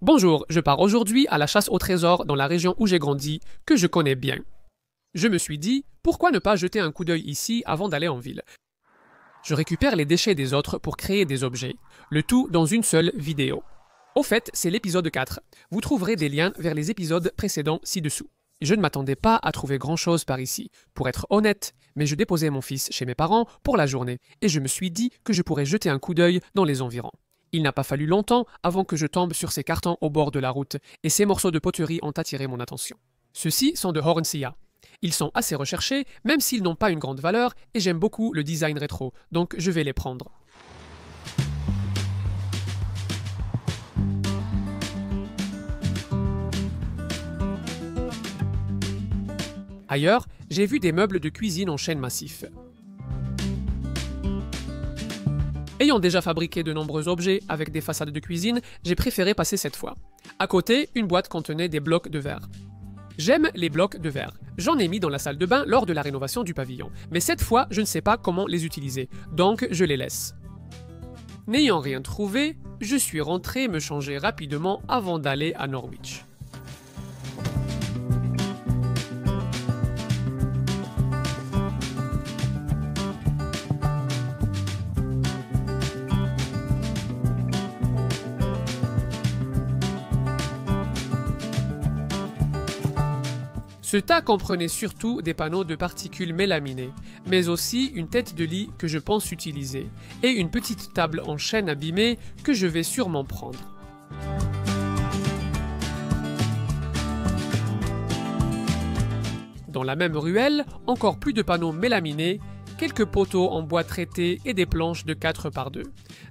Bonjour, je pars aujourd'hui à la chasse au trésor dans la région où j'ai grandi, que je connais bien. Je me suis dit, pourquoi ne pas jeter un coup d'œil ici avant d'aller en ville? Je récupère les déchets des autres pour créer des objets, le tout dans une seule vidéo. Au fait, c'est l'épisode 4. Vous trouverez des liens vers les épisodes précédents ci-dessous. Je ne m'attendais pas à trouver grand-chose par ici, pour être honnête, mais je déposais mon fils chez mes parents pour la journée, et je me suis dit que je pourrais jeter un coup d'œil dans les environs. Il n'a pas fallu longtemps avant que je tombe sur ces cartons au bord de la route, et ces morceaux de poterie ont attiré mon attention. Ceux-ci sont de Hornsia. Ils sont assez recherchés, même s'ils n'ont pas une grande valeur, et j'aime beaucoup le design rétro, donc je vais les prendre. Ailleurs, j'ai vu des meubles de cuisine en chêne massif. Ayant déjà fabriqué de nombreux objets avec des façades de cuisine, j'ai préféré passer cette fois. À côté, une boîte contenait des blocs de verre. J'aime les blocs de verre. J'en ai mis dans la salle de bain lors de la rénovation du pavillon. Mais cette fois, je ne sais pas comment les utiliser, donc je les laisse. N'ayant rien trouvé, je suis rentré me changer rapidement avant d'aller à Norwich. Ce tas comprenait surtout des panneaux de particules mélaminées, mais aussi une tête de lit que je pense utiliser, et une petite table en chêne abîmée que je vais sûrement prendre. Dans la même ruelle, encore plus de panneaux mélaminés, quelques poteaux en bois traité et des planches de 4 par 2.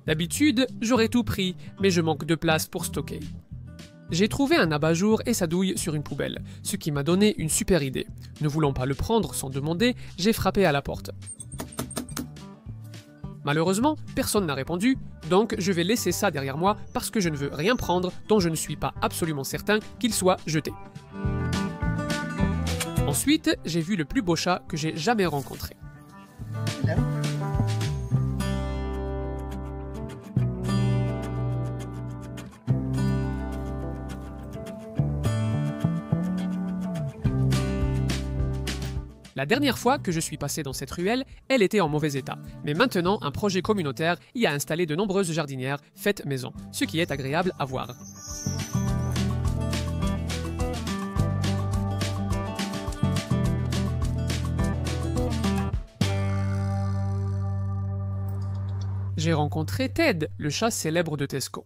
D'habitude, j'aurais tout pris, mais je manque de place pour stocker. J'ai trouvé un abat-jour et sa douille sur une poubelle, ce qui m'a donné une super idée. Ne voulant pas le prendre sans demander, j'ai frappé à la porte. Malheureusement, personne n'a répondu, donc je vais laisser ça derrière moi parce que je ne veux rien prendre dont je ne suis pas absolument certain qu'il soit jeté. Ensuite, j'ai vu le plus beau chat que j'ai jamais rencontré. La dernière fois que je suis passé dans cette ruelle, elle était en mauvais état. Mais maintenant, un projet communautaire y a installé de nombreuses jardinières faites maison, ce qui est agréable à voir. J'ai rencontré Ted, le chat célèbre de Tesco.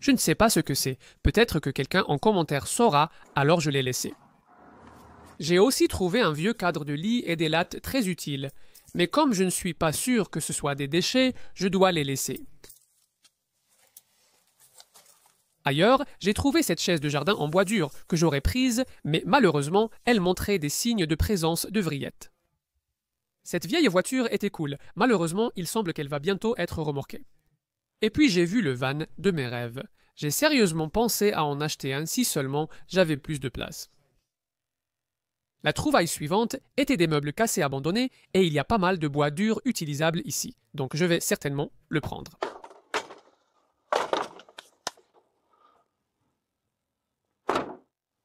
Je ne sais pas ce que c'est, peut-être que quelqu'un en commentaire saura, alors je l'ai laissé. J'ai aussi trouvé un vieux cadre de lit et des lattes très utiles, mais comme je ne suis pas sûr que ce soit des déchets, je dois les laisser. Ailleurs, j'ai trouvé cette chaise de jardin en bois dur que j'aurais prise, mais malheureusement, elle montrait des signes de présence de vrillettes. Cette vieille voiture était cool, malheureusement, il semble qu'elle va bientôt être remorquée. Et puis j'ai vu le van de mes rêves. J'ai sérieusement pensé à en acheter un si seulement j'avais plus de place. La trouvaille suivante était des meubles cassés abandonnés et il y a pas mal de bois dur utilisable ici, donc je vais certainement le prendre.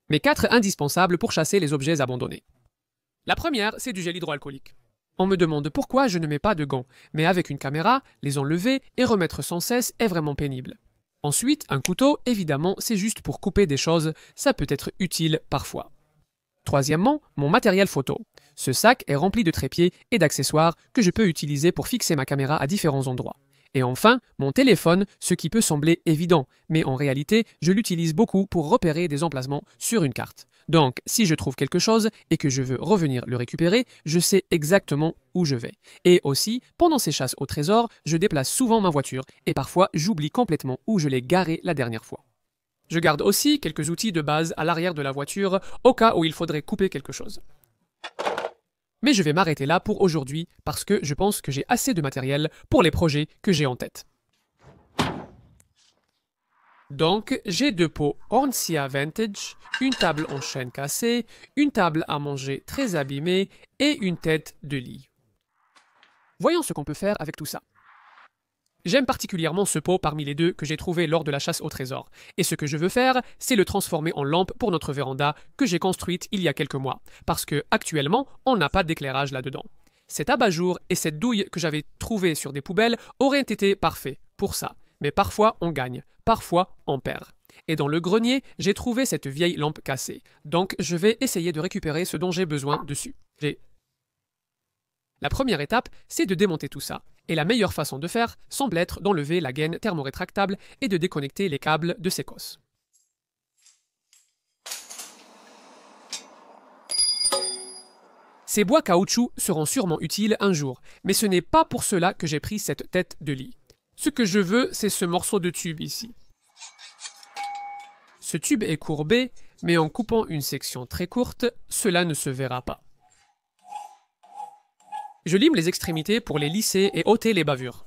Mes 4 indispensables pour chasser les objets abandonnés. La première, c'est du gel hydroalcoolique. On me demande pourquoi je ne mets pas de gants, mais avec une caméra, les enlever et remettre sans cesse est vraiment pénible. Ensuite, un couteau, évidemment, c'est juste pour couper des choses, ça peut être utile parfois. Troisièmement, mon matériel photo. Ce sac est rempli de trépieds et d'accessoires que je peux utiliser pour fixer ma caméra à différents endroits. Et enfin, mon téléphone, ce qui peut sembler évident, mais en réalité, je l'utilise beaucoup pour repérer des emplacements sur une carte. Donc, si je trouve quelque chose et que je veux revenir le récupérer, je sais exactement où je vais. Et aussi, pendant ces chasses au trésor, je déplace souvent ma voiture et parfois j'oublie complètement où je l'ai garée la dernière fois. Je garde aussi quelques outils de base à l'arrière de la voiture au cas où il faudrait couper quelque chose. Mais je vais m'arrêter là pour aujourd'hui parce que je pense que j'ai assez de matériel pour les projets que j'ai en tête. Donc, j'ai 2 pots Hornsia Vantage, une table en chêne cassé, une table à manger très abîmée et une tête de lit. Voyons ce qu'on peut faire avec tout ça. J'aime particulièrement ce pot parmi les deux que j'ai trouvé lors de la chasse au trésor. Et ce que je veux faire, c'est le transformer en lampe pour notre véranda que j'ai construite il y a quelques mois. Parce que, actuellement, on n'a pas d'éclairage là-dedans. Cet abat-jour et cette douille que j'avais trouvée sur des poubelles auraient été parfaits pour ça. Mais parfois on gagne, parfois on perd. Et dans le grenier, j'ai trouvé cette vieille lampe cassée. Donc je vais essayer de récupérer ce dont j'ai besoin dessus. La première étape, c'est de démonter tout ça. Et la meilleure façon de faire semble être d'enlever la gaine thermorétractable et de déconnecter les câbles de séquence. Ces bois caoutchouc seront sûrement utiles un jour, mais ce n'est pas pour cela que j'ai pris cette tête de lit. Ce que je veux, c'est ce morceau de tube ici. Ce tube est courbé, mais en coupant une section très courte, cela ne se verra pas. Je lime les extrémités pour les lisser et ôter les bavures.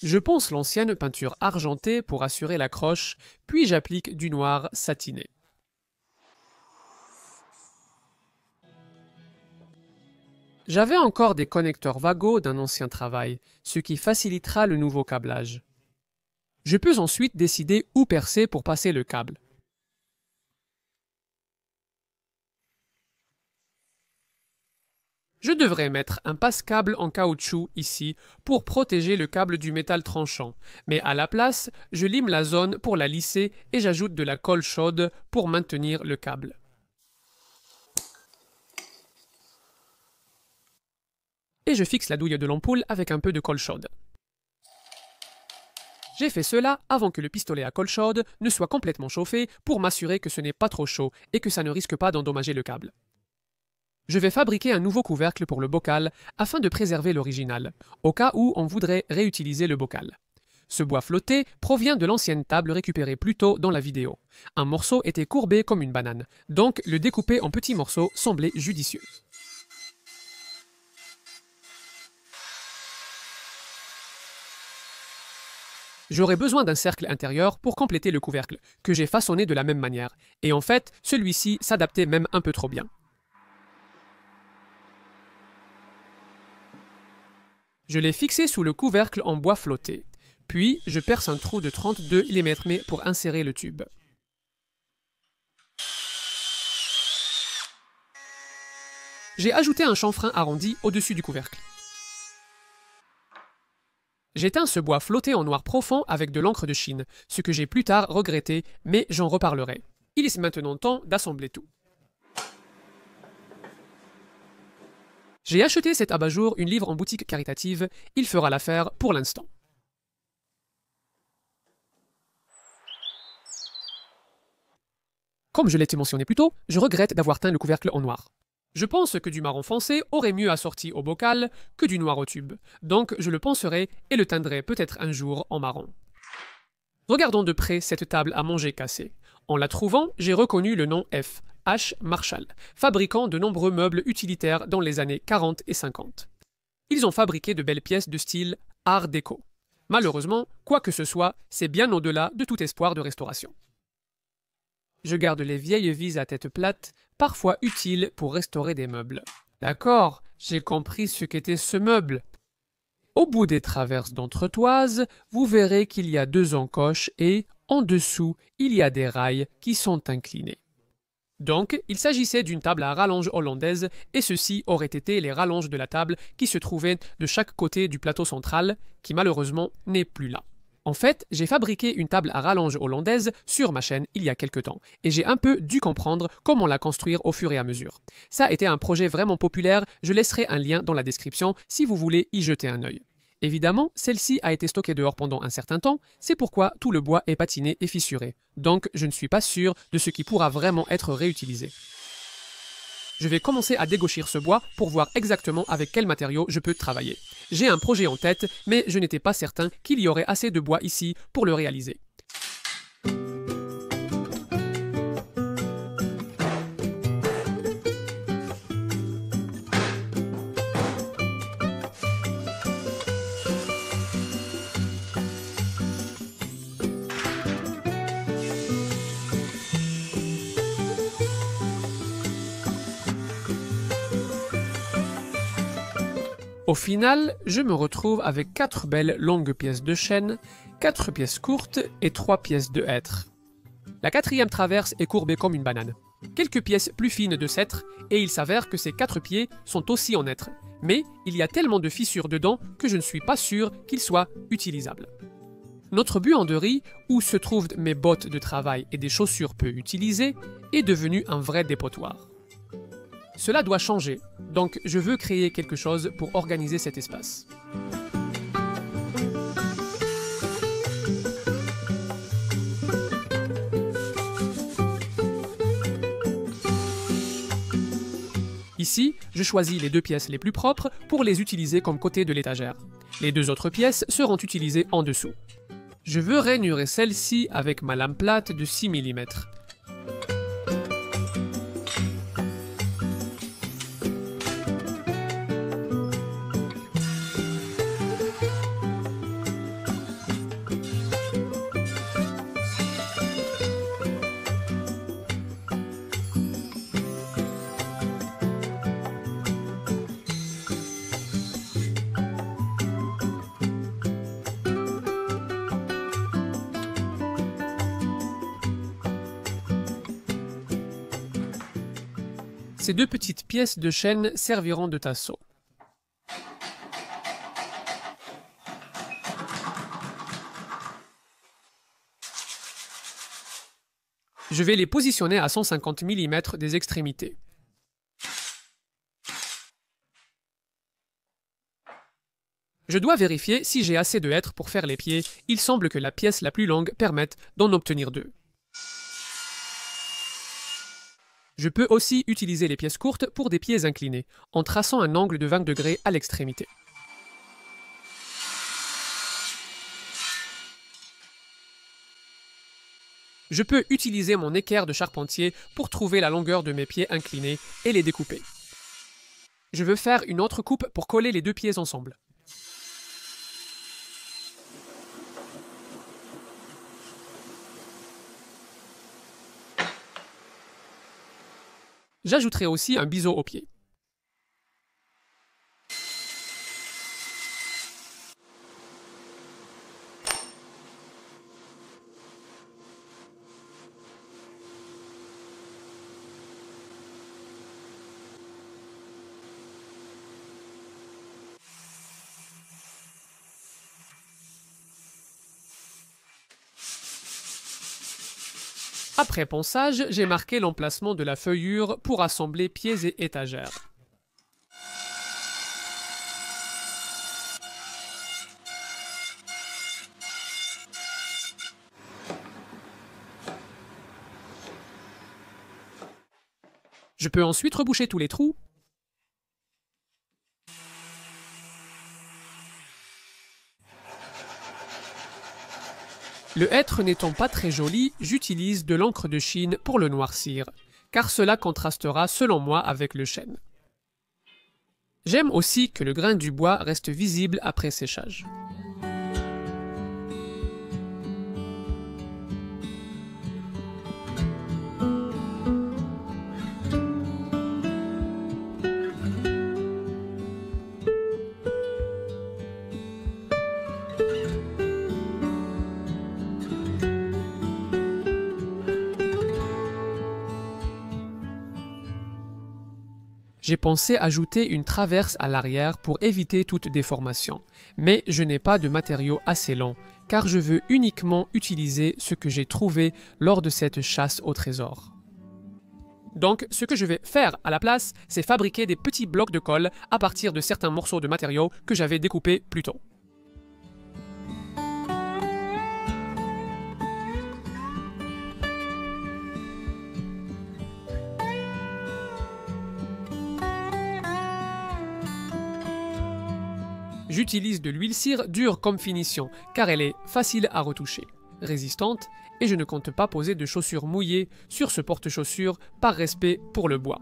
Je ponce l'ancienne peinture argentée pour assurer l'accroche, puis j'applique du noir satiné. J'avais encore des connecteurs vagos d'un ancien travail, ce qui facilitera le nouveau câblage. Je peux ensuite décider où percer pour passer le câble. Je devrais mettre un passe-câble en caoutchouc ici pour protéger le câble du métal tranchant, mais à la place, je lime la zone pour la lisser et j'ajoute de la colle chaude pour maintenir le câble. Et je fixe la douille de l'ampoule avec un peu de colle chaude. J'ai fait cela avant que le pistolet à colle chaude ne soit complètement chauffé pour m'assurer que ce n'est pas trop chaud et que ça ne risque pas d'endommager le câble. Je vais fabriquer un nouveau couvercle pour le bocal afin de préserver l'original, au cas où on voudrait réutiliser le bocal. Ce bois flotté provient de l'ancienne table récupérée plus tôt dans la vidéo. Un morceau était courbé comme une banane, donc le découper en petits morceaux semblait judicieux. J'aurais besoin d'un cercle intérieur pour compléter le couvercle, que j'ai façonné de la même manière, et en fait, celui-ci s'adaptait même un peu trop bien. Je l'ai fixé sous le couvercle en bois flotté, puis je perce un trou de 32 mm pour insérer le tube. J'ai ajouté un chanfrein arrondi au-dessus du couvercle. J'éteins ce bois flotté en noir profond avec de l'encre de Chine, ce que j'ai plus tard regretté, mais j'en reparlerai. Il est maintenant temps d'assembler tout. J'ai acheté cet abat-jour une livre en boutique caritative, il fera l'affaire pour l'instant. Comme je l'ai mentionné plus tôt, je regrette d'avoir teint le couvercle en noir. Je pense que du marron foncé aurait mieux assorti au bocal que du noir au tube, donc je le poncerai et le teindrai peut-être un jour en marron. Regardons de près cette table à manger cassée. En la trouvant, j'ai reconnu le nom F, H. Marshall, fabricant de nombreux meubles utilitaires dans les années 40 et 50. Ils ont fabriqué de belles pièces de style Art déco. Malheureusement, quoi que ce soit, c'est bien au-delà de tout espoir de restauration. Je garde les vieilles vis à tête plate, parfois utiles pour restaurer des meubles. D'accord, j'ai compris ce qu'était ce meuble. Au bout des traverses d'entretoise, vous verrez qu'il y a deux encoches et, en dessous, il y a des rails qui sont inclinés. Donc, il s'agissait d'une table à rallonge hollandaise et ceux-ci auraient été les rallonges de la table qui se trouvaient de chaque côté du plateau central, qui malheureusement n'est plus là. En fait, j'ai fabriqué une table à rallonge hollandaise sur ma chaîne il y a quelque temps, et j'ai un peu dû comprendre comment la construire au fur et à mesure. Ça a été un projet vraiment populaire, je laisserai un lien dans la description si vous voulez y jeter un œil. Évidemment, celle-ci a été stockée dehors pendant un certain temps, c'est pourquoi tout le bois est patiné et fissuré. Donc je ne suis pas sûr de ce qui pourra vraiment être réutilisé. Je vais commencer à dégauchir ce bois pour voir exactement avec quel matériau je peux travailler. J'ai un projet en tête, mais je n'étais pas certain qu'il y aurait assez de bois ici pour le réaliser. Au final, je me retrouve avec 4 belles longues pièces de chêne, 4 pièces courtes et 3 pièces de hêtre. La quatrième traverse est courbée comme une banane. Quelques pièces plus fines de cèdre, et il s'avère que ces 4 pieds sont aussi en hêtre. Mais il y a tellement de fissures dedans que je ne suis pas sûr qu'ils soient utilisables. Notre buanderie, où se trouvent mes bottes de travail et des chaussures peu utilisées, est devenue un vrai dépotoir. Cela doit changer, donc je veux créer quelque chose pour organiser cet espace. Ici, je choisis les 2 pièces les plus propres pour les utiliser comme côté de l'étagère. Les 2 autres pièces seront utilisées en dessous. Je veux rainurer celle-ci avec ma lame plate de 6 mm. Ces 2 petites pièces de chêne serviront de tasseau. Je vais les positionner à 150 mm des extrémités. Je dois vérifier si j'ai assez de hêtre pour faire les pieds. Il semble que la pièce la plus longue permette d'en obtenir 2. Je peux aussi utiliser les pièces courtes pour des pieds inclinés, en traçant un angle de 20 degrés à l'extrémité. Je peux utiliser mon équerre de charpentier pour trouver la longueur de mes pieds inclinés et les découper. Je veux faire une autre coupe pour coller les 2 pieds ensemble. J'ajouterai aussi un biseau au pied. Après ponçage, j'ai marqué l'emplacement de la feuillure pour assembler pieds et étagères. Je peux ensuite reboucher tous les trous. Le hêtre n'étant pas très joli, j'utilise de l'encre de Chine pour le noircir, car cela contrastera selon moi avec le chêne. J'aime aussi que le grain du bois reste visible après séchage. J'ai pensé ajouter une traverse à l'arrière pour éviter toute déformation, mais je n'ai pas de matériaux assez longs, car je veux uniquement utiliser ce que j'ai trouvé lors de cette chasse au trésor. Donc, ce que je vais faire à la place, c'est fabriquer des petits blocs de colle à partir de certains morceaux de matériaux que j'avais découpés plus tôt. J'utilise de l'huile cire dure comme finition, car elle est facile à retoucher, résistante, et je ne compte pas poser de chaussures mouillées sur ce porte-chaussures par respect pour le bois.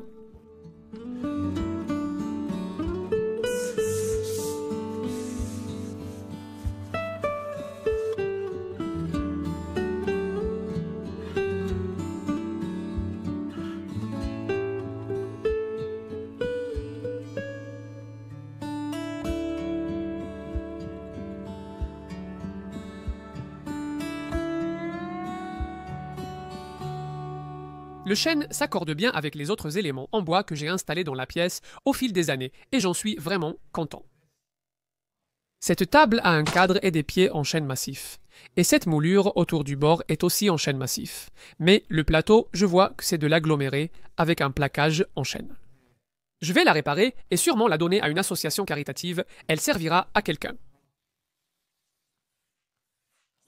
Le chêne s'accorde bien avec les autres éléments en bois que j'ai installés dans la pièce au fil des années et j'en suis vraiment content. Cette table a un cadre et des pieds en chêne massif. Et cette moulure autour du bord est aussi en chêne massif. Mais le plateau, je vois que c'est de l'aggloméré avec un plaquage en chêne. Je vais la réparer et sûrement la donner à une association caritative, elle servira à quelqu'un.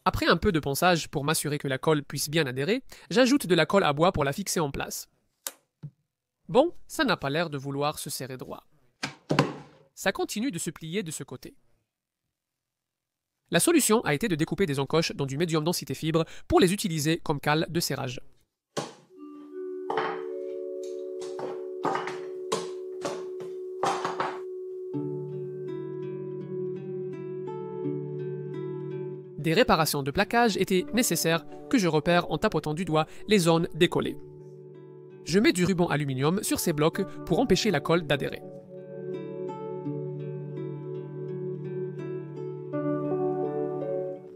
Après un peu de ponçage pour m'assurer que la colle puisse bien adhérer, j'ajoute de la colle à bois pour la fixer en place. Bon, ça n'a pas l'air de vouloir se serrer droit. Ça continue de se plier de ce côté. La solution a été de découper des encoches dans du médium densité fibre pour les utiliser comme cale de serrage. Des réparations de plaquage étaient nécessaires que je repère en tapotant du doigt les zones décollées. Je mets du ruban aluminium sur ces blocs pour empêcher la colle d'adhérer.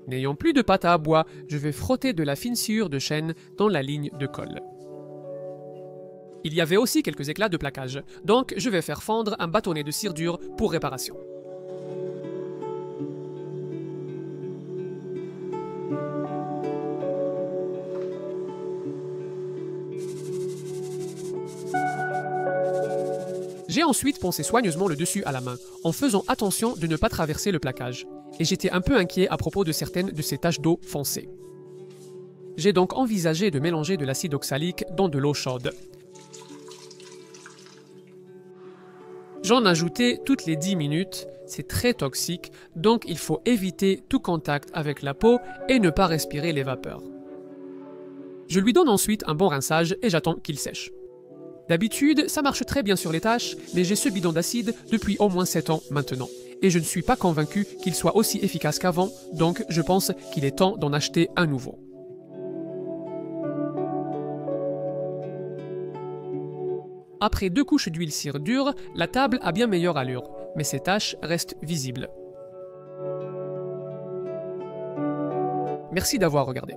N'ayant plus de pâte à bois, je vais frotter de la fine sciure de chêne dans la ligne de colle. Il y avait aussi quelques éclats de plaquage, donc je vais faire fendre un bâtonnet de cire dure pour réparation. J'ai ensuite poncé soigneusement le dessus à la main, en faisant attention de ne pas traverser le plaquage, et j'étais un peu inquiet à propos de certaines de ces taches d'eau foncée. J'ai donc envisagé de mélanger de l'acide oxalique dans de l'eau chaude. J'en ajoutais toutes les 10 minutes, c'est très toxique, donc il faut éviter tout contact avec la peau et ne pas respirer les vapeurs. Je lui donne ensuite un bon rinçage et j'attends qu'il sèche. D'habitude, ça marche très bien sur les taches, mais j'ai ce bidon d'acide depuis au moins 7 ans maintenant. Et je ne suis pas convaincu qu'il soit aussi efficace qu'avant, donc je pense qu'il est temps d'en acheter un nouveau. Après 2 couches d'huile cire dure, la table a bien meilleure allure, mais ces taches restent visibles. Merci d'avoir regardé.